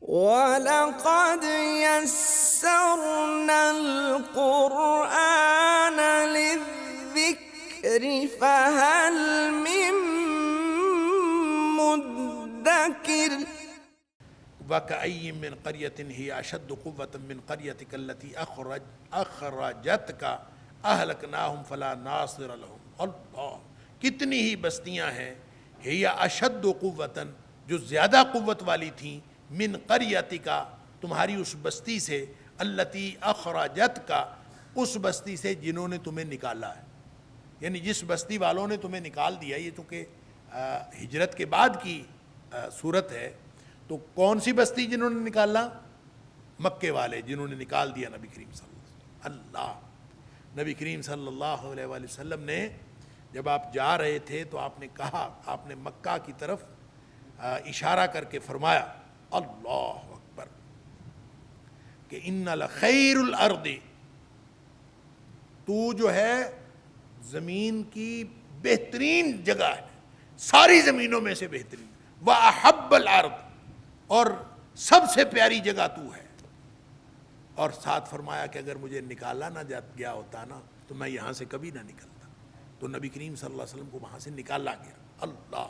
وَلَقَدْ يَسَّرْنَا الْقُرْآنَ لِلذِّكْرِ فَهَلْ مِن مُّدَّكِرٍ وَكَأَيٍّ مِّن قَرْيَةٍ هِيَ أَشَدُّ قُوَّةً مِّن قَرْيَتِكَ الَّتِي أَخْرَجَتْكَ أَهْلَكْنَاهُمْ فَلَا نَاصِرَ لَهُمْ۔ اللہ، کتنی ہی بستیاں ہیں، ہِیَ أَشَدُّ قُوَّةً، جو زیادہ قوت والی تھیں، من قریتک، تمہاری اس بستی سے، التی اخرجتک، اس بستی سے جنہوں نے تمہیں نکالا ہے، یعنی جس بستی والوں نے تمہیں نکال دیا۔ یہ چونکہ ہجرت کے بعد کی صورت ہے، تو کون سی بستی جنہوں نے نکالا؟ مکے والے، جنہوں نے نکال دیا نبی کریم صلی اللہ علیہ وسلم۔ اللہ، نبی کریم صلی اللہ علیہ وآلہ وسلم نے جب آپ جا رہے تھے تو آپ نے کہا، آپ نے مکہ کی طرف اشارہ کر کے فرمایا، اللہ اکبر، کہ ان لخیر الارض، تو جو ہے زمین کی بہترین جگہ ہے، ساری زمینوں میں سے بہترین، وَأَحَبَّ الْأَرْضِ، اور سب سے پیاری جگہ تو ہے۔ اور ساتھ فرمایا کہ اگر مجھے نکالا نہ گیا ہوتا نا تو میں یہاں سے کبھی نہ نکلتا۔ تو نبی کریم صلی اللہ علیہ وسلم کو وہاں سے نکالا گیا۔ اللہ،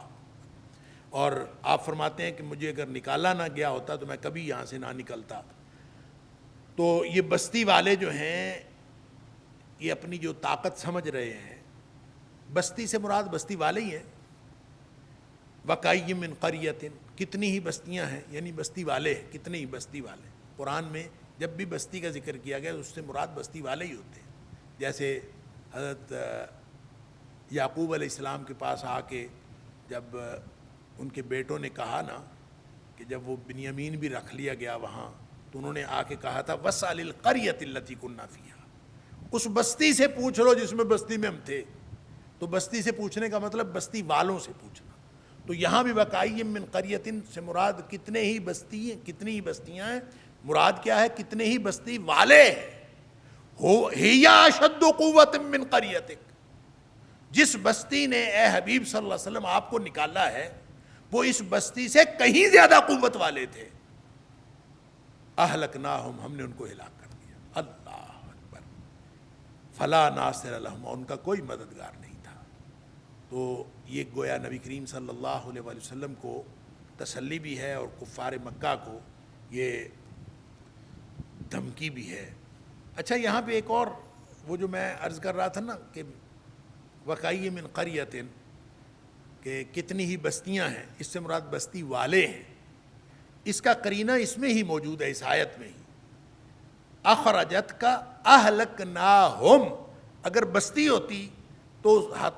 اور آپ فرماتے ہیں کہ مجھے اگر نکالا نہ گیا ہوتا تو میں کبھی یہاں سے نہ نکلتا۔ تو یہ بستی والے جو ہیں، یہ اپنی جو طاقت سمجھ رہے ہیں، بستی سے مراد بستی والے ہی ہیں۔ وَكَأَيٍّ مِّن قَرْيَةٍ، کتنی ہی بستیاں ہیں، یعنی بستی والے، کتنے ہی بستی والے۔ قرآن میں جب بھی بستی کا ذکر کیا گیا اس سے مراد بستی والے ہی ہوتے ہیں۔ جیسے حضرت یعقوب علیہ السلام کے پاس آ کے جب ان کے بیٹوں نے کہا نا کہ جب وہ بنیامین بھی رکھ لیا گیا وہاں، تو انہوں نے آ کے کہا تھا وَاسْأَلِ الْقَرْيَةَ الَّتِي كُنَّا فِيهَا، اس بستی سے پوچھ لو جس میں بستی میں ہم تھے۔ تو بستی سے پوچھنے کا مطلب بستی والوں سے پوچھنا۔ تو یہاں بھی وَكَأَيٍّ مِّن قَرْيَةٍ سے مراد کتنے ہی بستی ہیں، کتنی ہی بستیاں ہیں، مراد کیا ہے؟ کتنے ہی بستی والے ہیں۔ هِيَ أَشَدُّ قُوَّةٍ مِّن قَرْيَتِكَ، جس بستی نے اے حبیب صلی اللہ علیہ وسلم آپ کو نکالا ہے وہ اس بستی سے کہیں زیادہ قوت والے تھے۔ اہلکناہم، ہم نے ان کو ہلاک کر دیا۔ اللہ اکبر، فلا ناصر لہم، ان کا کوئی مددگار نہیں تھا۔ تو یہ گویا نبی کریم صلی اللہ علیہ وآلہ وسلم کو تسلی بھی ہے اور کفار مکہ کو یہ دھمکی بھی ہے۔ اچھا، یہاں پہ ایک اور وہ جو میں عرض کر رہا تھا نا کہ وَكَأَيٍّ مِّن قَرْيَةٍ، کہ کتنی ہی بستیاں ہیں، اس سے مراد بستی والے ہیں۔ اس کا قرینہ اس میں ہی موجود ہے، اس آیت میں ہی، اخرجتک اہلکناہم، اگر بستی ہوتی تو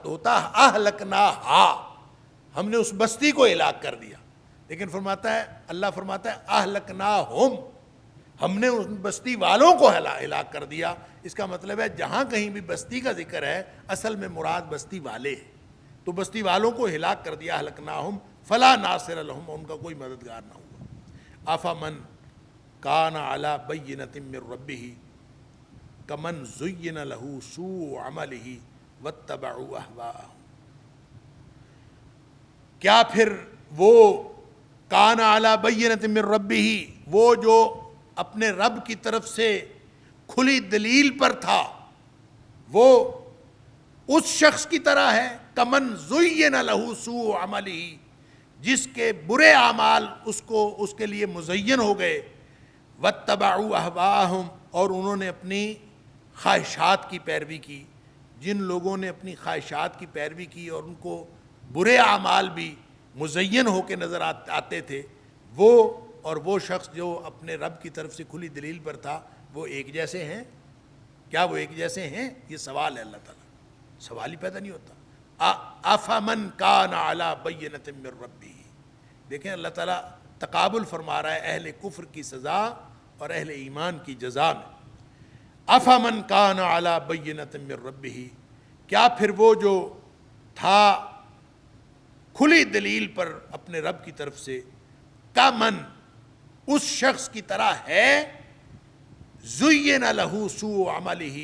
ہوتا اہلکناہا، ہم نے اس بستی کو ہلاک کر دیا، لیکن فرماتا ہے، اللہ فرماتا ہے اہلکناہم، ہم نے ان بستی والوں کو ہلاک کر دیا۔ اس کا مطلب ہے جہاں کہیں بھی بستی کا ذکر ہے اصل میں مراد بستی والے ہیں۔ تو بستی والوں کو ہلاک کر دیا، اہلکناہم فلا ناصر لہم، ان کا کوئی مددگار نہ ہوا۔ افمن کان علی بینۃ من ربہ کمن زین لہ سوء عملہ واتبعوا اہواءہم، کیا پھر وہ کان علی بینۃ من ربہ، وہ جو اپنے رب کی طرف سے کھلی دلیل پر تھا، وہ اس شخص کی طرح ہے کمن زین لہ سوء عملہ، جس کے برے اعمال اس کے لیے مزین ہو گئے، واتبعوا اہواءہم، اور انہوں نے اپنی خواہشات کی پیروی کی۔ جن لوگوں نے اپنی خواہشات کی پیروی کی اور ان کو برے اعمال بھی مزین ہو کے نظر آتے تھے، وہ اور وہ شخص جو اپنے رب کی طرف سے کھلی دلیل پر تھا، وہ ایک جیسے ہیں؟ کیا وہ ایک جیسے ہیں؟ یہ سوال ہے اللہ تعالیٰ، سوال ہی پیدا نہیں ہوتا۔ افمن کان علی بینۃ من ربہ، دیکھیں اللہ تعالیٰ تقابل فرما رہا ہے اہل کفر کی سزا اور اہل ایمان کی جزا میں۔ افمن کان علی بینۃ من ربہ، کیا پھر وہ جو تھا کھلی دلیل پر اپنے رب کی طرف سے، کمن، اس شخص کی طرح ہے، زین لہ سوء عملہ،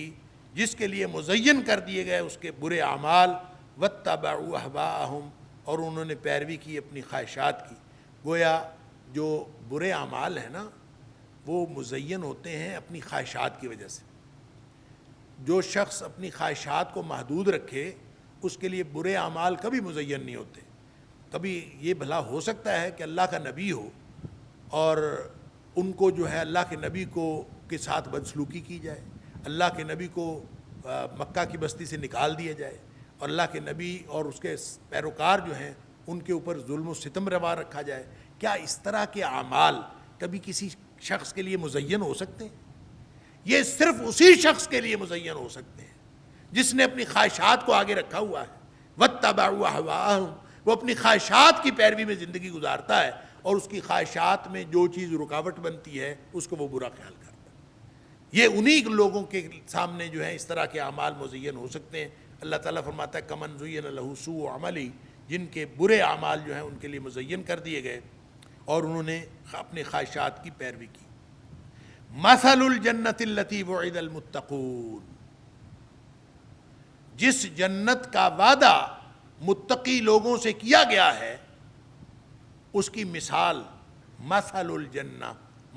جس کے لیے مزین کر دیے گئے اس کے برے اعمال، واتبعوا اہواءہم، اور انہوں نے پیروی کی اپنی خواہشات کی۔ گویا جو برے اعمال ہیں نا وہ مزین ہوتے ہیں اپنی خواہشات کی وجہ سے. جو شخص اپنی خواہشات کو محدود رکھے اس کے لیے برے اعمال کبھی مزین نہیں ہوتے. کبھی یہ بھلا ہو سکتا ہے کہ اللہ کا نبی ہو اور ان کو جو ہے اللہ کے نبی کو کے ساتھ بدسلوکی کی جائے, اللہ کے نبی کو مکہ کی بستی سے نکال دیا جائے, اور اللہ کے نبی اور اس کے پیروکار جو ہیں ان کے اوپر ظلم و ستم روا رکھا جائے. کیا اس طرح کے اعمال کبھی کسی شخص کے لیے مزین ہو سکتے ہیں؟ یہ صرف اسی شخص کے لیے مزین ہو سکتے ہیں جس نے اپنی خواہشات کو آگے رکھا ہوا ہے. وَاتَّبَعُوا أَهْوَاءَهُمْ, وہ اپنی خواہشات کی پیروی میں زندگی گزارتا ہے اور اس کی خواہشات میں جو چیز رکاوٹ بنتی ہے اس کو وہ برا خیال کرتا ہے. یہ انہی لوگوں کے سامنے جو ہے اس طرح کے اعمال مزین ہو سکتے ہیں. اللہ تعالیٰ فرماتا ہے کمن زُیِّنَ لَهُ سُوءُ عَمَلِهِ, جن کے برے اعمال جو ہیں ان کے لیے مزین کر دیے گئے اور انہوں نے اپنے خواہشات کی پیروی کی. مثل الجنت التی وعد المتقون, جس جنت کا وعدہ متقی لوگوں سے کیا گیا ہے اس کی مثال. مثل الجنہ,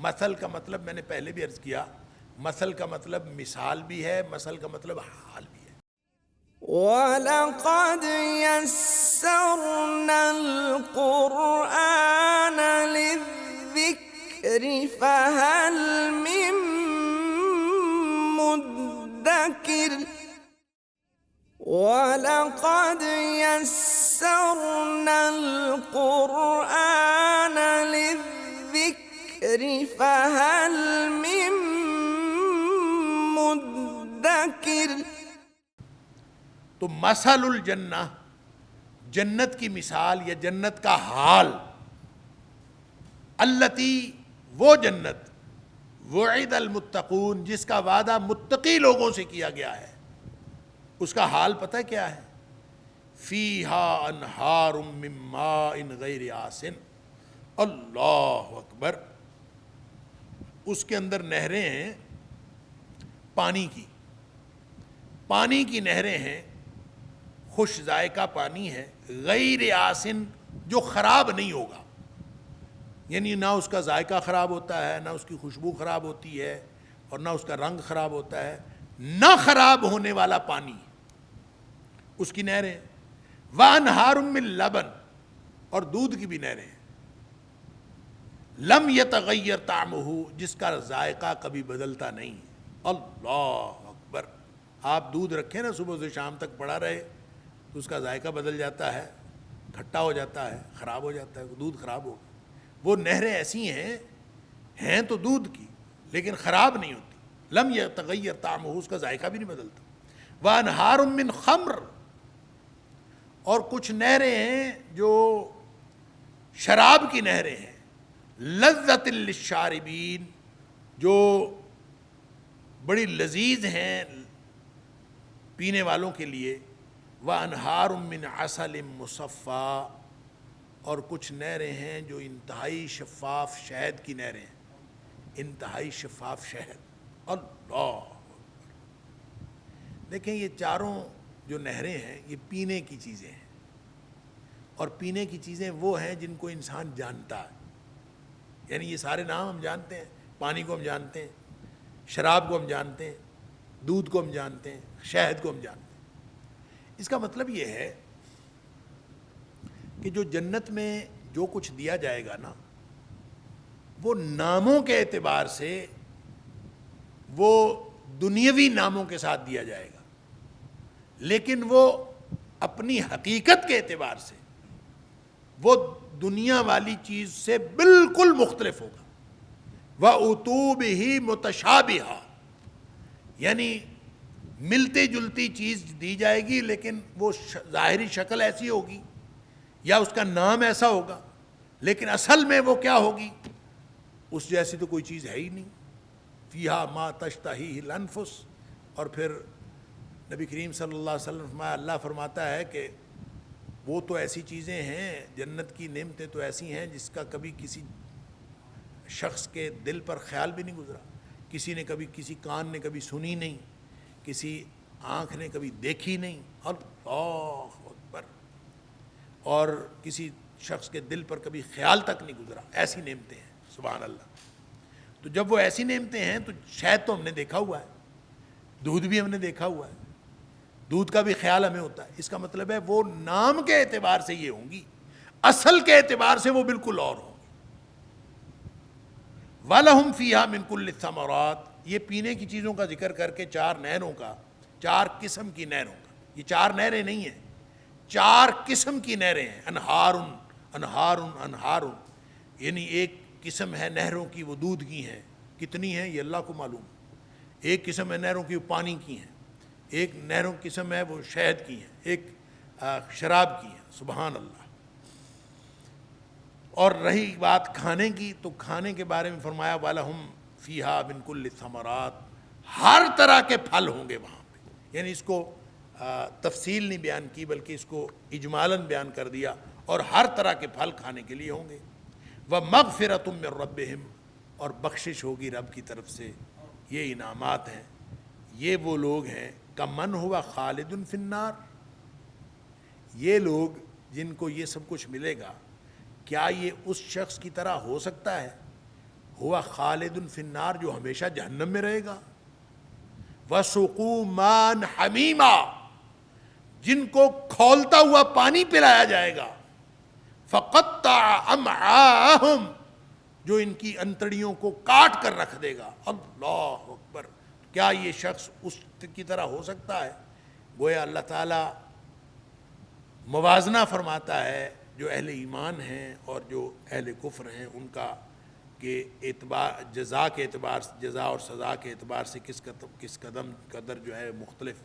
مثل کا مطلب میں نے پہلے بھی عرض کیا, مثل کا مطلب مثال بھی ہے, مثل کا مطلب حال بھی ہے. وَلَقَدْ يَسَّرْنَا الْقُرْآنَ لِلذِّكْرِ فَهَلْ مِن مُّدَّكِرٍ وَلَقَدْ يَسَّرْنَا الْقُرْآنَ لِلذِّكْرِ فَهَلْ مِن مُّدَّكِرٍ. تو مثل الجنہ, جنت کی مثال یا جنت کا حال, التی, وہ جنت, وعد المتقون, جس کا وعدہ متقی لوگوں سے کیا گیا ہے, اس کا حال پتہ کیا ہے؟ فیہا انہار من ماء غیر آسن. اللہ اکبر. اس کے اندر نہریں ہیں پانی کی, پانی کی نہریں ہیں, خوش ذائقہ پانی ہے, غیر آسن, جو خراب نہیں ہوگا, یعنی نہ اس کا ذائقہ خراب ہوتا ہے, نہ اس کی خوشبو خراب ہوتی ہے, اور نہ اس کا رنگ خراب ہوتا ہے, نہ خراب ہونے والا پانی اس کی نہریں. وَأَنْهَارٌ مِّن لَبَن, اور دودھ کی بھی نہریں ہیں. لم يتغیر طعمہ, جس کا ذائقہ کبھی بدلتا نہیں. اللہ اکبر. آپ دودھ رکھیں نا صبح سے شام تک پڑا رہے تو اس کا ذائقہ بدل جاتا ہے, کھٹا ہو جاتا ہے, خراب ہو جاتا ہے, دودھ خراب ہو. وہ نہریں ایسی ہیں تو دودھ کی لیکن خراب نہیں ہوتی. لم یتغیر طعمہ, اس کا ذائقہ بھی نہیں بدلتا. وَأَنْهَارٌ مِّن خَمْرٍ, اور کچھ نہریں ہیں جو شراب کی نہریں ہیں. لذۃ للشاربین, جو بڑی لذیذ ہیں پینے والوں کے لیے. وَأَنْهَارٌ مِّنْ عَسَلٍ مُّصَفًّى, اور کچھ نہریں ہیں جو انتہائی شفاف شہد کی نہریں ہیں, انتہائی شفاف شہد. اللہ. دیکھیں یہ چاروں جو نہریں ہیں یہ پینے کی چیزیں ہیں, اور پینے کی چیزیں وہ ہیں جن کو انسان جانتا ہے. یعنی یہ سارے نام ہم جانتے ہیں, پانی کو ہم جانتے ہیں, شراب کو ہم جانتے ہیں, دودھ کو ہم جانتے ہیں, شہد کو ہم جانتے ہیں. اس کا مطلب یہ ہے کہ جو جنت میں جو کچھ دیا جائے گا نا وہ ناموں کے اعتبار سے وہ دنیاوی ناموں کے ساتھ دیا جائے گا, لیکن وہ اپنی حقیقت کے اعتبار سے وہ دنیا والی چیز سے بالکل مختلف ہوگا. وَأُتُوا بِهِ مُتَشَابِهًا, یعنی ملتی جلتی چیز دی جائے گی لیکن وہ ظاہری شکل ایسی ہوگی یا اس کا نام ایسا ہوگا, لیکن اصل میں وہ کیا ہوگی, اس جیسی تو کوئی چیز ہے ہی نہیں. فیہا ما تشتہیہ الانفس. اور پھر نبی کریم صلی اللہ علیہ وسلم فرمایا, اللہ فرماتا ہے کہ وہ تو ایسی چیزیں ہیں, جنت کی نعمتیں تو ایسی ہیں جس کا کبھی کسی شخص کے دل پر خیال بھی نہیں گزرا, کسی نے کبھی, کسی کان نے کبھی سنی نہیں, کسی آنکھ نے کبھی دیکھی نہیں. اللہ اکبر. اور کسی شخص کے دل پر کبھی خیال تک نہیں گزرا. ایسی نعمتیں ہیں, سبحان اللہ. تو جب وہ ایسی نعمتیں ہیں تو شہد تو ہم نے دیکھا ہوا ہے, دودھ بھی ہم نے دیکھا ہوا ہے, دودھ کا بھی خیال ہمیں ہوتا ہے. اس کا مطلب ہے وہ نام کے اعتبار سے یہ ہوں گی, اصل کے اعتبار سے وہ بالکل اور ہوں گی. وَلَهُمْ فِيهَا مِنْ كُلِّ الثَّمَرَاتِ, یہ پینے کی چیزوں کا ذکر کر کے 4 نہروں کا, 4 قسم کی نہروں کا. یہ 4 نہریں نہیں ہیں, 4 قسم کی نہریں ہیں. انہارن انہارن انہارن, یعنی ایک قسم ہے نہروں کی وہ دودھ کی ہیں. کتنی ہیں یہ اللہ کو معلوم. ایک قسم ہے نہروں کی وہ پانی کی ہیں, ایک نہروں کی قسم ہے وہ شہد کی ہیں, ایک شراب کی ہیں. سبحان اللہ. اور رہی بات کھانے کی, تو کھانے کے بارے میں فرمایا وَلَهُمْ فِيهَا مِنْ كُلِّ الثَّمَرَاتِ, ہر طرح کے پھل ہوں گے وہاں پہ. یعنی اس کو تفصیل نہیں بیان کی بلکہ اس کو اجمالاً بیان کر دیا, اور ہر طرح کے پھل کھانے کے لیے ہوں گے. وَمَغْفِرَةٌ مِّن رَبِّهِمْ, اور بخشش ہوگی رب کی طرف سے. یہ انعامات ہیں. یہ وہ لوگ ہیں کمن ہوا خالد فی النار, یہ لوگ جن کو یہ سب کچھ ملے گا, کیا یہ اس شخص کی طرح ہو سکتا ہے ہوا خالد فی النار جو ہمیشہ جہنم میں رہے گا. وَسُقُوا مَاءً حَمِیمًا, جن کو کھولتا ہوا پانی پلایا جائے گا. فَقَطَّعَ أَمْعَاءَهُمْ, جو ان کی انتڑیوں کو کاٹ کر رکھ دے گا. اللہ اکبر. کیا یہ شخص اس کی طرح ہو سکتا ہے؟ گویا اللہ تعالیٰ موازنہ فرماتا ہے جو اہل ایمان ہیں اور جو اہل کفر ہیں ان کا, کہ اعتبار جزا کے اعتبار سے, جزا اور سزا کے اعتبار سے کس قدر جو ہے مختلف.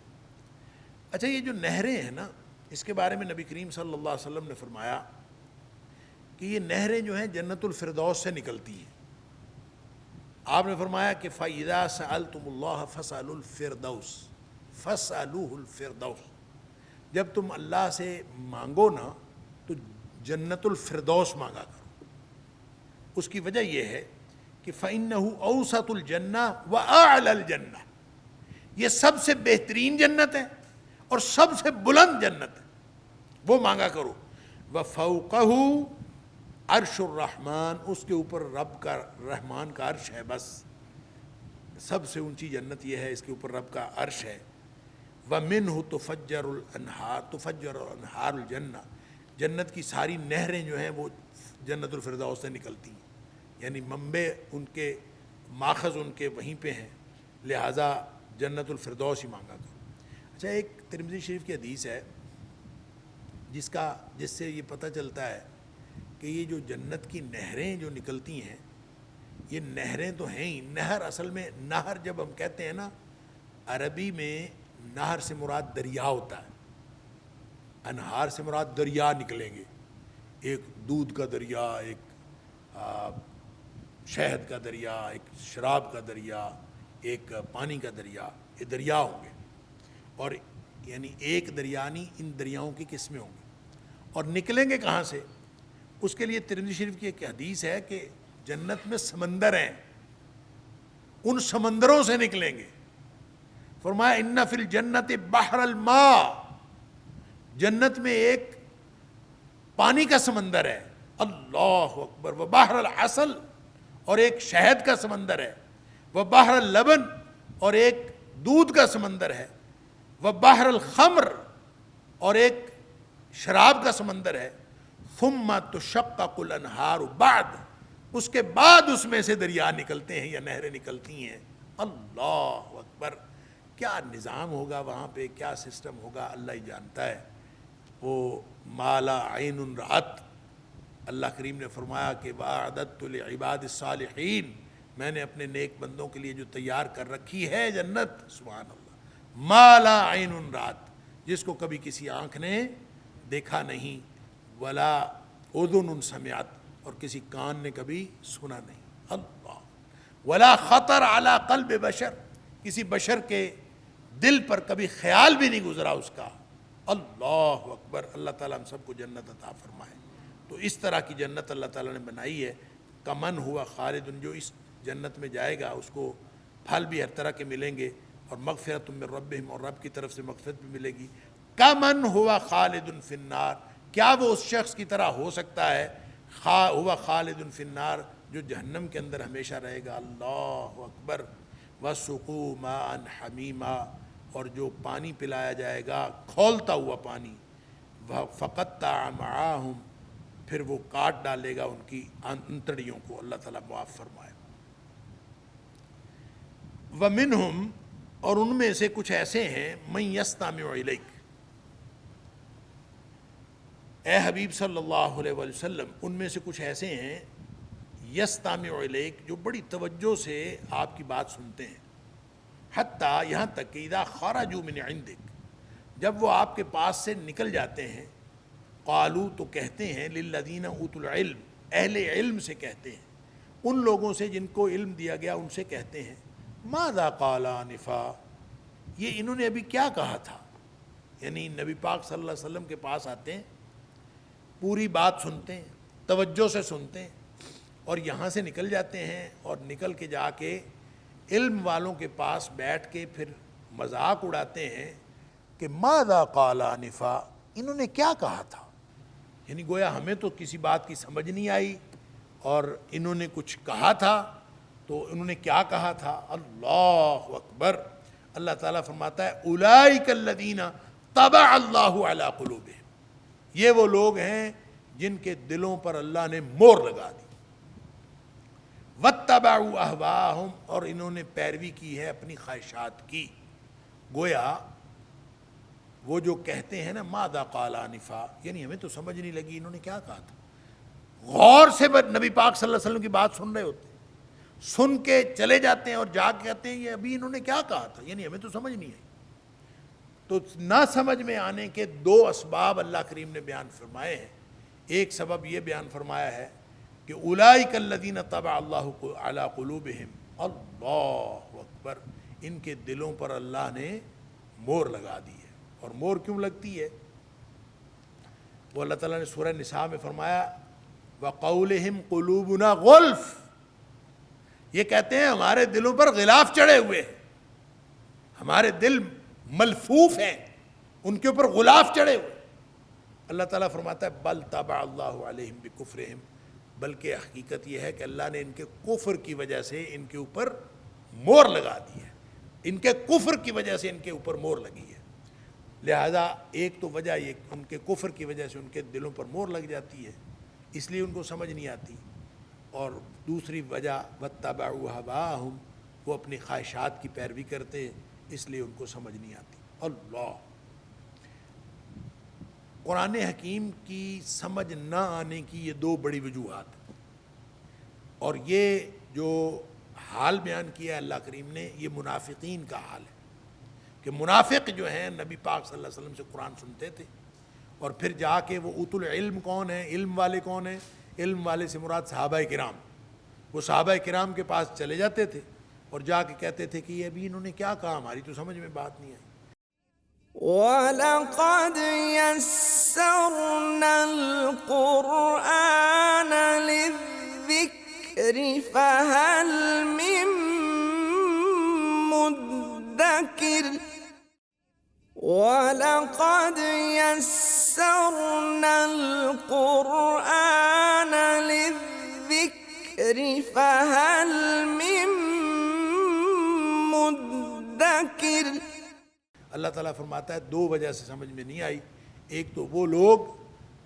اچھا, یہ جو نہریں ہیں نا, اس کے بارے میں نبی کریم صلی اللہ علیہ وسلم نے فرمایا کہ یہ نہریں جو ہیں جنت الفردوس سے نکلتی ہیں. آپ نے فرمایا کہ فَإِذَا سَأَلْتُمُ اللَّهَ فَاسْأَلُوا الْفِرْدَوْسَ فَاسْأَلُوهُ الْفِرْدَوْسَ, جب تم اللہ سے مانگو نا تو جنت الفردوس مانگا کرو. اس کی وجہ یہ ہے کہ فَإِنَّهُ أَوْسَطُ الْجَنَّةِ وَأَعْلَى الْجَنَّةِ, یہ سب سے بہترین جنت ہے اور سب سے بلند جنت ہے, وہ مانگا کرو. وَفَوْقَهُ عرش الرحمن, اس کے اوپر رب کا رحمان کا عرش ہے. بس سب سے اونچی جنت یہ ہے, اس کے اوپر رب کا عرش ہے. وَمِنْهُ تُفَجَّرُ الْأَنْهَارُ تُفَجَّرُ الْأَنْهَارُ الْجَنَّةِ, جنت کی ساری نہریں جو ہیں وہ جنت الفردوس سے نکلتی ہیں, یعنی منبع ان کے, ماخذ ان کے وہیں پہ ہیں, لہٰذا جنت الفردوس ہی مانگا کرو. اچھا, ایک ترمذی شریف کی حدیث ہے جس سے یہ پتہ چلتا ہے کہ یہ جو جنت کی نہریں جو نکلتی ہیں, یہ نہریں تو ہیں ہی. نہر اصل میں, نہر جب ہم کہتے ہیں نا, عربی میں نہر سے مراد دریا ہوتا ہے. انہار سے مراد دریا نکلیں گے, ایک دودھ کا دریا, ایک شہد کا دریا, ایک شراب کا دریا, ایک پانی کا دریا, یہ دریا ہوں گے. اور یعنی ایک دریا نہیں, ان دریاؤں کی قسمیں ہوں گی. اور نکلیں گے کہاں سے؟ اس کے لیے ترمذی شریف کی ایک حدیث ہے کہ جنت میں سمندر ہیں, ان سمندروں سے نکلیں گے. فرمایا ان فی الجنت بحر الماء, جنت میں ایک پانی کا سمندر ہے. اللہ اکبر. وہ بحر العسل, اور ایک شہد کا سمندر ہے. وہ بحر اللبن, اور ایک دودھ کا سمندر ہے. وہ بحر الخمر, اور ایک شراب کا سمندر ہے. ثم تشقق الانہار بعد, اس کے بعد اس میں سے دریا نکلتے ہیں یا نہریں نکلتی ہیں. اللہ اکبر. کیا نظام ہوگا وہاں پہ, کیا سسٹم ہوگا, اللہ ہی جانتا ہے. وہ مالا عین رأت, اللہ کریم نے فرمایا کہ وَأَعْدَدْتُ لِعِبَادِ الصَّالِحِينَ, میں نے اپنے نیک بندوں کے لیے جو تیار کر رکھی ہے جنت. سبحان اللہ. مالا عین رأت, جس کو کبھی کسی آنکھ نے دیکھا نہیں, ولا اذن سمعت, اور کسی کان نے کبھی سنا نہیں. اللہ. ولا خطر علی قلب بشر, کسی بشر کے دل پر کبھی خیال بھی نہیں گزرا اس کا. اللہ اکبر. اللہ تعالیٰ ہم سب کو جنت عطا فرمائے. تو اس طرح کی جنت اللہ تعالیٰ نے بنائی ہے. کمن ہوا خالد, جو اس جنت میں جائے گا اس کو پھل بھی ہر طرح کے ملیں گے, اور مغفرۃ من ربہم, اور رب کی طرف سے مغفرت بھی ملے گی. کمن ہوا خالد فی النار, کیا وہ اس شخص کی طرح ہو سکتا ہے ہوا خالد فی النار جو جہنم کے اندر ہمیشہ رہے گا؟ اللہ اکبر۔ وسقوا ماء حمیما، اور جو پانی پلایا جائے گا کھولتا ہوا پانی، فقطع امعاءہم، پھر وہ کاٹ ڈالے گا ان کی انتڑیوں کو۔ اللہ تعالیٰ معاف فرمائے۔ ومنہم، اور ان میں سے کچھ ایسے ہیں، من یستمع الیک، اے حبیب صلی اللہ علیہ وآلہ وسلم، ان میں سے کچھ ایسے ہیں یستمع الیک، جو بڑی توجہ سے آپ کی بات سنتے ہیں، حتیٰ، یہاں تک کہ اذا خرجوا من عندک، جب وہ آپ کے پاس سے نکل جاتے ہیں، قالوا، تو کہتے ہیں، للذین اوتوا العلم، اہل علم سے کہتے ہیں، ان لوگوں سے جن کو علم دیا گیا ان سے کہتے ہیں، ماذا قال آنفا، یہ انہوں نے ابھی کیا کہا تھا؟ یعنی نبی پاک صلی اللہ علیہ وسلم کے پاس آتے ہیں، پوری بات سنتے ہیں، توجہ سے سنتے ہیں، اور یہاں سے نکل جاتے ہیں، اور نکل کے جا کے علم والوں کے پاس بیٹھ کے پھر مذاق اڑاتے ہیں کہ ماذا قال آنفا، انہوں نے کیا کہا تھا؟ یعنی گویا ہمیں تو کسی بات کی سمجھ نہیں آئی، اور انہوں نے کچھ کہا تھا، تو انہوں نے کیا کہا تھا؟ اللہ اکبر۔ اللہ تعالیٰ فرماتا ہے اولئک الذین طبع اللہ علی قلوبہم، یہ وہ لوگ ہیں جن کے دلوں پر اللہ نے مور لگا دی، واتبعوا اہواءہم، اور انہوں نے پیروی کی ہے اپنی خواہشات کی۔ گویا وہ جو کہتے ہیں نا ماذا قال آنفا، یعنی ہمیں تو سمجھ نہیں لگی انہوں نے کیا کہا تھا، غور سے نبی پاک صلی اللہ علیہ وسلم کی بات سن رہے ہوتے ہیں، سن کے چلے جاتے ہیں اور جا کے کہتے ہیں یہ ابھی انہوں نے کیا کہا تھا، یعنی ہمیں تو سمجھ نہیں آئی۔ تو نہ سمجھ میں آنے کے دو اسباب اللہ کریم نے بیان فرمائے ہیں۔ ایک سبب یہ بیان فرمایا ہے کہ اولئک الذین طبع اللہ علی قلوبہم، اللہ اکبر، ان کے دلوں پر اللہ نے مور لگا دی ہے۔ اور مور کیوں لگتی ہے؟ وہ اللہ تعالیٰ نے سورہ نساء میں فرمایا وَقَوْلِهِمْ قُلُوبُنَا غُلْف، یہ کہتے ہیں ہمارے دلوں پر غلاف چڑھے ہوئے ہیں، ہمارے دل ملفوف ہیں، ان کے اوپر غلاف چڑھے ہوئے۔ اللہ تعالیٰ فرماتا ہے بل طبع اللہ علیہم بکفرہم، بلکہ حقیقت یہ ہے کہ اللہ نے ان کے کفر کی وجہ سے ان کے اوپر مور لگا دی ہے، ان کے کفر کی وجہ سے ان کے اوپر مور لگی ہے۔ لہذا ایک تو وجہ یہ ان کے کفر کی وجہ سے ان کے دلوں پر مور لگ جاتی ہے، اس لیے ان کو سمجھ نہیں آتی، اور دوسری وجہ واتبعوا اہواءہم، وہ اپنی خواہشات کی پیروی کرتے، اس لیے ان کو سمجھ نہیں آتی۔ اللہ، قرآن حکیم کی سمجھ نہ آنے کی یہ دو بڑی وجوہات ہیں، اور یہ جو حال بیان کیا ہے اللہ کریم نے، یہ منافقین کا حال ہے کہ منافق جو ہیں نبی پاک صلی اللہ علیہ وسلم سے قرآن سنتے تھے، اور پھر جا کے وہ اوت العلم کون ہیں، علم والے کون ہیں؟ علم والے سے مراد صحابہ کرام، وہ صحابہ کرام کے پاس چلے جاتے تھے اور جا کے کہتے تھے کہ یہ ابھی انہوں نے کیا کہا، ہماری تو سمجھ میں بات نہیں آئی۔ وَلَقَدْ يَسَّرْنَا الْقُرْآنَ لِلذِّكْرِ فَهَلْ مِن مُّدَّكِرٍ وَلَقَدْ يَسَّرْنَا الْقُرْآنَ لِلذِّكْرِ فَهَلْ مِن مُّدَّكِرٍ۔ اللہ تعالیٰ فرماتا ہے دو وجہ سے سمجھ میں نہیں آئی، ایک تو وہ لوگ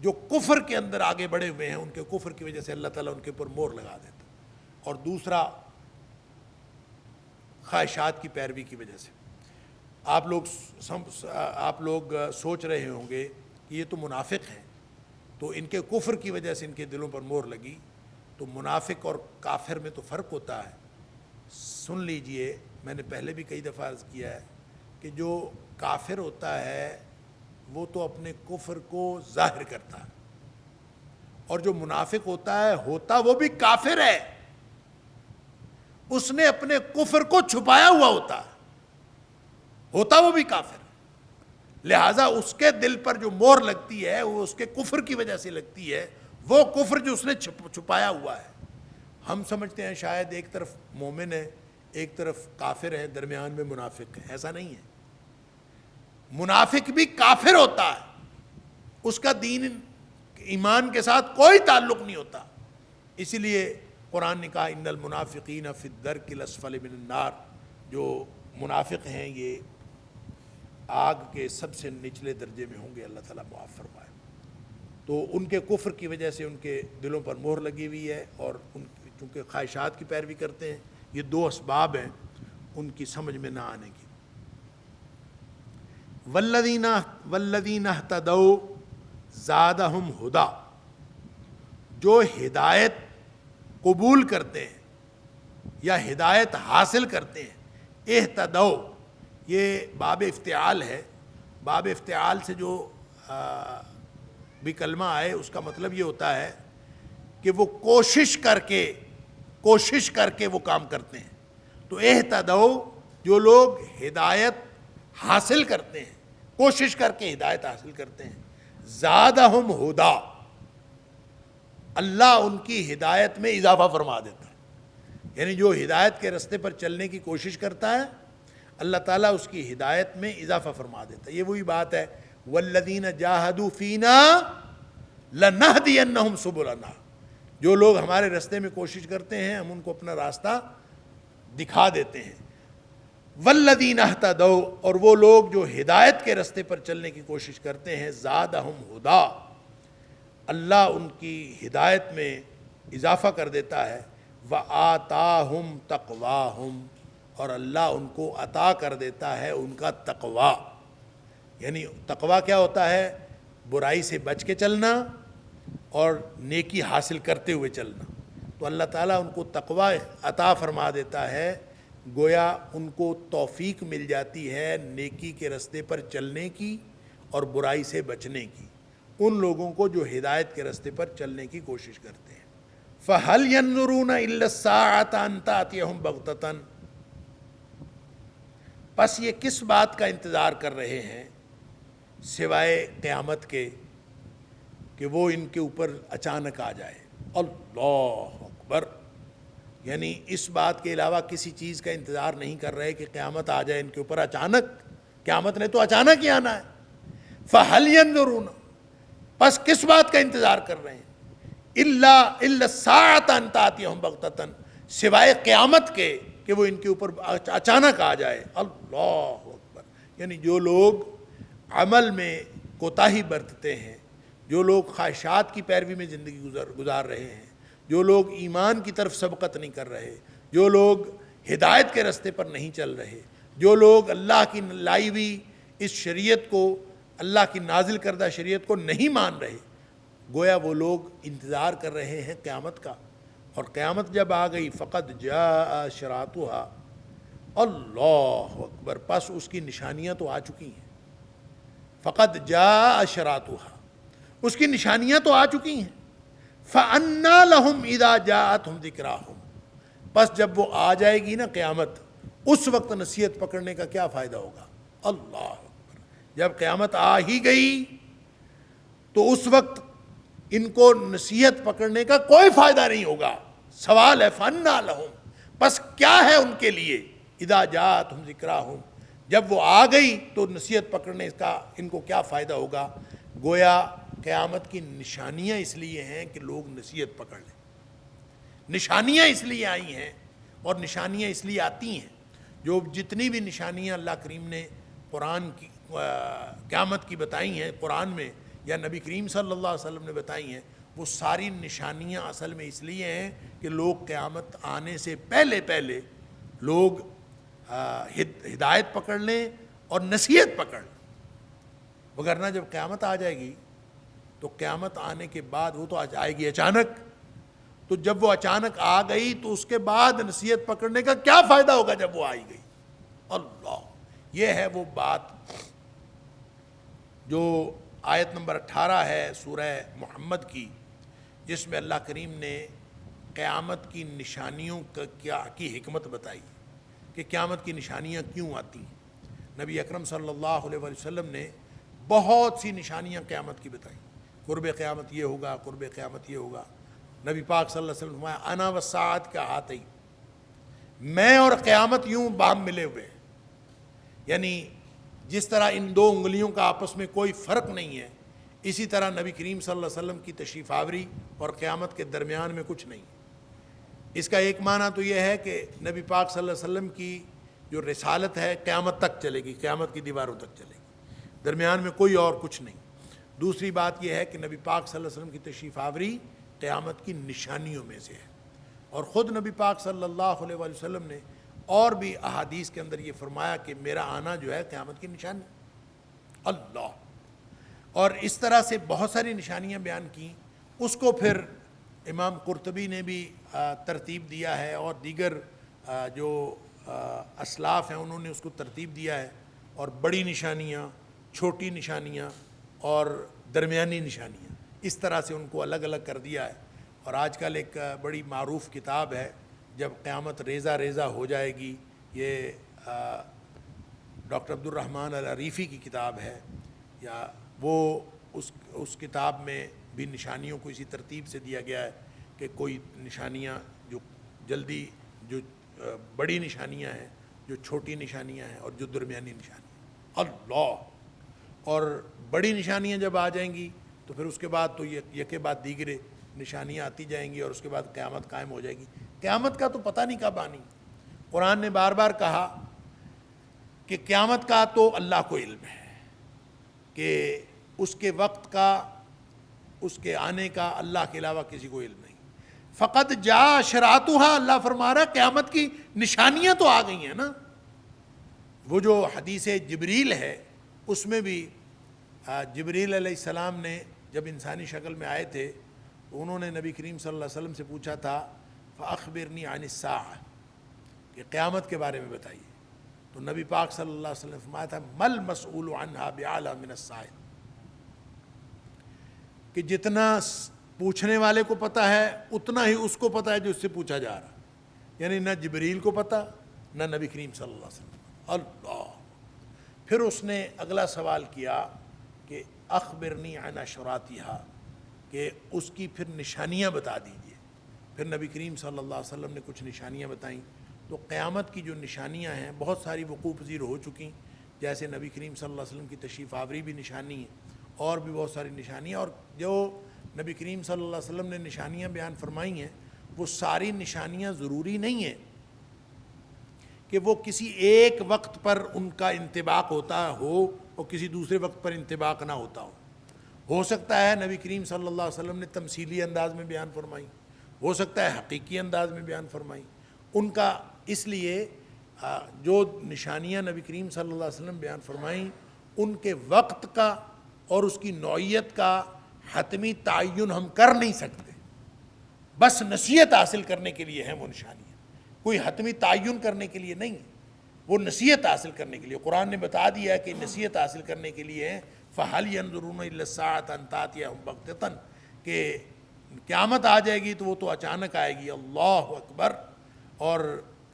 جو کفر کے اندر آگے بڑھے ہوئے ہیں، ان کے کفر کی وجہ سے اللہ تعالیٰ ان کے اوپر مور لگا دیتا، اور دوسرا خواہشات کی پیروی کی وجہ سے۔ آپ لوگ سوچ رہے ہوں گے کہ یہ تو منافق ہیں، تو ان کے کفر کی وجہ سے ان کے دلوں پر مور لگی، تو منافق اور کافر میں تو فرق ہوتا ہے۔ سن لیجئے، میں نے پہلے بھی کئی دفعہ عرض کیا ہے کہ جو کافر ہوتا ہے وہ تو اپنے کفر کو ظاہر کرتا ہے، اور جو منافق ہوتا ہے وہ بھی کافر ہے، اس نے اپنے کفر کو چھپایا ہوا ہوتا ہے، وہ بھی کافر ہے۔ لہٰذا اس کے دل پر جو مور لگتی ہے وہ اس کے کفر کی وجہ سے لگتی ہے، وہ کفر جو اس نے چھپایا ہوا ہے۔ ہم سمجھتے ہیں شاید ایک طرف مومن ہے، ایک طرف کافر ہے، درمیان میں منافق ہے، ایسا نہیں ہے۔ منافق بھی کافر ہوتا ہے، اس کا دین ایمان کے ساتھ کوئی تعلق نہیں ہوتا. اسی لیے قرآن نے کہا ان المنافقین فی الدرک الاسفل من النار، جو منافق ہیں یہ آگ کے سب سے نچلے درجے میں ہوں گے، اللہ تعالیٰ معاف فرمائے. تو ان کے کفر کی وجہ سے ان کے دلوں پر مہر لگی ہوئی ہے، اور ان چونکہ خواہشات کی پیروی کرتے ہیں. یہ دو اسباب ہیں ان کی سمجھ میں نہ آنے کی. والذین اہتدوا زادہم ہدا، جو ہدایت قبول کرتے ہیں یا ہدایت حاصل کرتے ہیں. اہتدوا یہ باب افتعال ہے. باب افتعال سے جو بھی کلمہ آئے اس کا مطلب یہ ہوتا ہے کہ وہ کوشش کر کے وہ کام کرتے ہیں. تو اہتدوا جو لوگ ہدایت حاصل کرتے ہیں، کوشش کر کے ہدایت حاصل کرتے ہیں. زادہم ہدا، اللہ ان کی ہدایت میں اضافہ فرما دیتا ہے. یعنی جو ہدایت کے رستے پر چلنے کی کوشش کرتا ہے اللہ تعالیٰ اس کی ہدایت میں اضافہ فرما دیتا ہے. یہ وہی بات ہے والذین جاہدوا فینا لنہدینہم سبلنا، جو لوگ ہمارے رستے میں کوشش کرتے ہیں ہم ان کو اپنا راستہ دکھا دیتے ہیں. والذین اہتدوا، اور وہ لوگ جو ہدایت کے رستے پر چلنے کی کوشش کرتے ہیں، زادہم ہدا، اللہ ان کی ہدایت میں اضافہ کر دیتا ہے. وآتاہم تقواہم، اور اللہ ان کو عطا کر دیتا ہے ان کا تقوی. یعنی تقوی کیا ہوتا ہے؟ برائی سے بچ کے چلنا اور نیکی حاصل کرتے ہوئے چلنا. تو اللہ تعالیٰ ان کو تقوی عطا فرما دیتا ہے، گویا ان کو توفیق مل جاتی ہے نیکی کے رستے پر چلنے کی اور برائی سے بچنے کی، ان لوگوں کو جو ہدایت کے رستے پر چلنے کی کوشش کرتے ہیں. فَهَلْ يَنظُرُونَ إِلَّا السَّاعَةَ أَن تَأْتِيَهُمْ بَغْتَةً، پس یہ کس بات کا انتظار کر رہے ہیں سوائے قیامت کے کہ وہ ان کے اوپر اچانک آ جائے. اللہ اکبر، یعنی اس بات کے علاوہ کسی چیز کا انتظار نہیں کر رہے کہ قیامت آ جائے ان کے اوپر اچانک. قیامت نے تو اچانک ہی آنا ہے. فَهَلْ يَنظُرُونَ، پس کس بات کا انتظار کر رہے ہیں؟ إِلَّا السَّاعَةَ أَن تَأْتِيَهُمْ بَغْتَةً، سوائے قیامت کے کہ وہ ان کے اوپر اچانک آ جائے. اللہ اکبر، یعنی جو لوگ عمل میں کوتاہی برتتے ہیں، جو لوگ خواہشات کی پیروی میں زندگی گزار رہے ہیں، جو لوگ ایمان کی طرف سبقت نہیں کر رہے، جو لوگ ہدایت کے رستے پر نہیں چل رہے، جو لوگ اللہ کی لائی ہوئی اس شریعت کو، اللہ کی نازل کردہ شریعت کو نہیں مان رہے، گویا وہ لوگ انتظار کر رہے ہیں قیامت کا. اور قیامت جب آ گئی فقد جاء اشراطها، اللہ اکبر، پس اس کی نشانیاں تو آ چکی ہیں. فقد جاء اشراطها، اس کی نشانیاں تو آ چکی ہیں. فَأَنَّىٰ لَهُمْ إِذَا جَاءَتْهُمْ ذِكْرَاهُمْ، پس جب وہ آ جائے گی نا قیامت، اس وقت نصیحت پکڑنے کا کیا فائدہ ہوگا. اللہ اکبر، جب قیامت آ ہی گئی تو اس وقت ان کو نصیحت پکڑنے کا کوئی فائدہ نہیں ہوگا. سوال ہے فَأَنَّىٰ لَهُمْ، پس کیا ہے ان کے لیے. اِذَا جَاءَتْهُمْ ذِكْرَاهُمْ، جب وہ آ گئی تو نصیحت پکڑنے کا ان کو کیا فائدہ ہوگا. گویا قیامت کی نشانیاں اس لیے ہیں کہ لوگ نصیحت پکڑ لیں. نشانیاں اس لیے آئی ہیں اور نشانیاں اس لیے آتی ہیں، جو جتنی بھی نشانیاں اللہ کریم نے قرآن کی قیامت کی بتائی ہیں قرآن میں، یا نبی کریم صلی اللہ علیہ وسلم نے بتائی ہیں، وہ ساری نشانیاں اصل میں اس لیے ہیں کہ لوگ قیامت آنے سے پہلے لوگ ہدایت پکڑ لیں اور نصیحت پکڑ لیں. وگرنہ جب قیامت آ جائے گی تو قیامت آنے کے بعد وہ تو آئے گی اچانک، تو جب وہ اچانک آ گئی تو اس کے بعد نصیحت پکڑنے کا کیا فائدہ ہوگا جب وہ آئی گئی. اللہ، یہ ہے وہ بات جو آیت نمبر 18 ہے سورہ محمد کی، جس میں اللہ کریم نے قیامت کی نشانیوں کی حکمت بتائی کہ قیامت کی نشانیاں کیوں آتی ہیں. نبی اکرم صلی اللہ علیہ وسلم نے بہت سی نشانیاں قیامت کی بتائیں. قرب قیامت یہ ہوگا، قرب قیامت یہ ہوگا. نبی پاک صلی اللہ علیہ وسلم نے فرمایا انا والساعۃ کہاتین، میں اور قیامت یوں باہم ملے ہوئے. یعنی جس طرح ان دو انگلیوں کا آپس میں کوئی فرق نہیں ہے، اسی طرح نبی کریم صلی اللہ علیہ وسلم کی تشریف آوری اور قیامت کے درمیان میں کچھ نہیں۔ اس کا ایک معنی تو یہ ہے کہ نبی پاک صلی اللہ علیہ وسلم کی جو رسالت ہے قیامت تک چلے گی، قیامت کی دیواروں تک چلے گی، درمیان میں کوئی اور کچھ نہیں۔ دوسری بات یہ ہے کہ نبی پاک صلی اللہ علیہ وسلم کی تشریف آوری قیامت کی نشانیوں میں سے ہے، اور خود نبی پاک صلی اللہ علیہ وآلہ وسلم نے اور بھی احادیث کے اندر یہ فرمایا کہ میرا آنا جو ہے قیامت کی نشانی اللہ، اور اس طرح سے بہت ساری نشانیاں بیان کیں۔ اس کو پھر امام قرطبی نے بھی ترتیب دیا ہے، اور دیگر جو اسلاف ہیں انہوں نے اس کو ترتیب دیا ہے، اور بڑی نشانیاں، چھوٹی نشانیاں اور درمیانی نشانیاں، اس طرح سے ان کو الگ الگ کر دیا ہے۔ اور آج کل ایک بڑی معروف کتاب ہے جب قیامت ریزہ ریزہ ہو جائے گی، یہ ڈاکٹر عبد الرحمن العریفی کی کتاب ہے، یا وہ اس کتاب میں بھی نشانیوں کو اسی ترتیب سے دیا گیا ہے کہ کوئی نشانیاں جو جلدی، جو بڑی نشانیاں ہیں، جو چھوٹی نشانیاں ہیں، اور جو درمیانی نشانیاں اللہ۔ اور بڑی نشانیاں جب آ جائیں گی تو پھر اس کے بعد تو یکے بعد دیگرے نشانیاں آتی جائیں گی، اور اس کے بعد قیامت قائم ہو جائے گی۔ قیامت کا تو پتہ نہیں کب آنی۔ قرآن نے بار بار کہا کہ قیامت کا تو اللہ کو علم ہے، کہ اس کے وقت کا، اس کے آنے کا اللہ کے علاوہ کسی کو علم نہیں۔ فقط جا اشراطها، اللہ فرما رہا ہے قیامت کی نشانیاں تو آ گئی ہیں نا۔ وہ جو حدیث جبریل ہے اس میں بھی جبریل علیہ السلام نے جب انسانی شکل میں آئے تھے تو انہوں نے نبی کریم صلی اللہ علیہ وسلم سے پوچھا تھا فاخبرنی عن الساعہ، کہ قیامت کے بارے میں بتائیے۔ تو نبی پاک صلی اللہ علیہ وسلم نے فرمایا تھا مل مسئول عنہا بعلم من السائل، کہ جتنا پوچھنے والے کو پتہ ہے اتنا ہی اس کو پتہ ہے جو اس سے پوچھا جا رہا، یعنی نہ جبریل کو پتہ نہ نبی کریم صلی اللہ علیہ وسلم۔ اللہ۔ پھر اس نے اگلا سوال کیا کہ اخبرنی عن اشراطہا، کہ اس کی پھر نشانیاں بتا دیجئے۔ پھر نبی کریم صلی اللہ علیہ وسلم نے کچھ نشانیاں بتائیں۔ تو قیامت کی جو نشانیاں ہیں بہت ساری وقوع پذیر ہو چکی، جیسے نبی کریم صلی اللہ علیہ وسلم کی تشریف آوری بھی نشانی ہے، اور بھی بہت ساری نشانیاں۔ اور جو نبی کریم صلی اللہ علیہ وسلم نے نشانیاں بیان فرمائی ہیں وہ ساری نشانیاں ضروری نہیں ہیں کہ وہ کسی ایک وقت پر ان کا انطباق ہوتا ہو اور کسی دوسرے وقت پر انطباق نہ ہوتا ہو سکتا ہے نبی کریم صلی اللہ علیہ وسلم نے تمثیلی انداز میں بیان فرمائی، ہو سکتا ہے حقیقی انداز میں بیان فرمائی ان کا۔ اس لیے جو نشانیاں نبی کریم صلی اللہ علیہ وسلم بیان فرمائیں ان کے وقت کا اور اس کی نوعیت کا حتمی تعین ہم کر نہیں سکتے، بس نصیحت حاصل کرنے کے لیے ہیں وہ نشانیاں، کوئی حتمی تعین کرنے کے لیے نہیں، وہ نصیحت حاصل کرنے کے لیے۔ قرآن نے بتا دیا ہے کہ نصیحت حاصل کرنے کے لیے ہیں فَهَلْ يَنظُرُونَ إِلَّا السَّاعَةَ أَن تَأْتِيَهُم بَغْتَةً، کہ قیامت آ جائے گی تو وہ تو اچانک آئے گی۔ اللہ اکبر۔ اور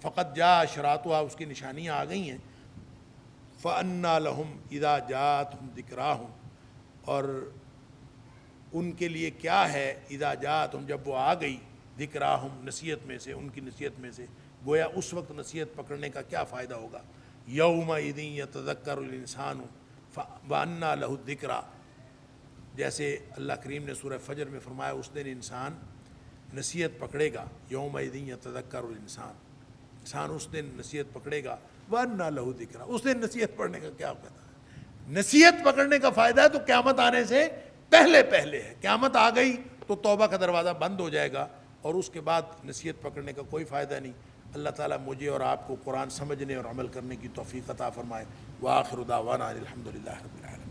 فقط جاء اشراطها، اس کی نشانیاں آ گئی ہیں۔ فَأَنَّىٰ لَهُمْ إِذَا جَاءَتْهُمْ ذِكْرَاهُمْ، اور ان کے لیے کیا ہے اذا جاءتہم، جب وہ آ گئی، ذکراہم، نصیحت میں سے، ان کی نصیحت میں سے، گویا اس وقت نصیحت پکڑنے کا کیا فائدہ ہوگا۔ یومئذ یتذکر الانسان وانیٰ لہ الذکریٰ، جیسے اللہ کریم نے سورہ فجر میں فرمایا اس دن انسان نصیحت پکڑے گا، یومئذ یتذکر الانسان، انسان اس دن نصیحت پکڑے گا، وانیٰ لہ الذکریٰ، اس دن نصیحت پڑھنے کا کیا فائدہ ہے۔ نصیحت پکڑنے کا فائدہ ہے تو قیامت آنے سے پہلے ہے۔ قیامت آ گئی تو توبہ کا دروازہ بند ہو جائے گا، اور اس کے بعد نصیحت پکڑنے کا کوئی فائدہ نہیں۔ اللہ تعالیٰ مجھے اور آپ کو قرآن سمجھنے اور عمل کرنے کی توفیق عطا فرمائے۔ وآخر دعوانا الحمدللہ رب العالمین۔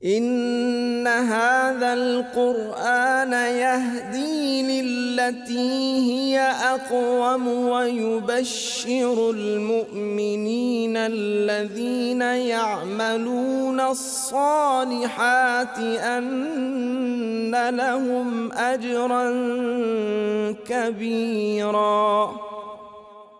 إن هذا القرآن يهدي للتي هي أقوم ويبشر المؤمنين الذين يعملون الصالحات أن لهم أجرا كبيرا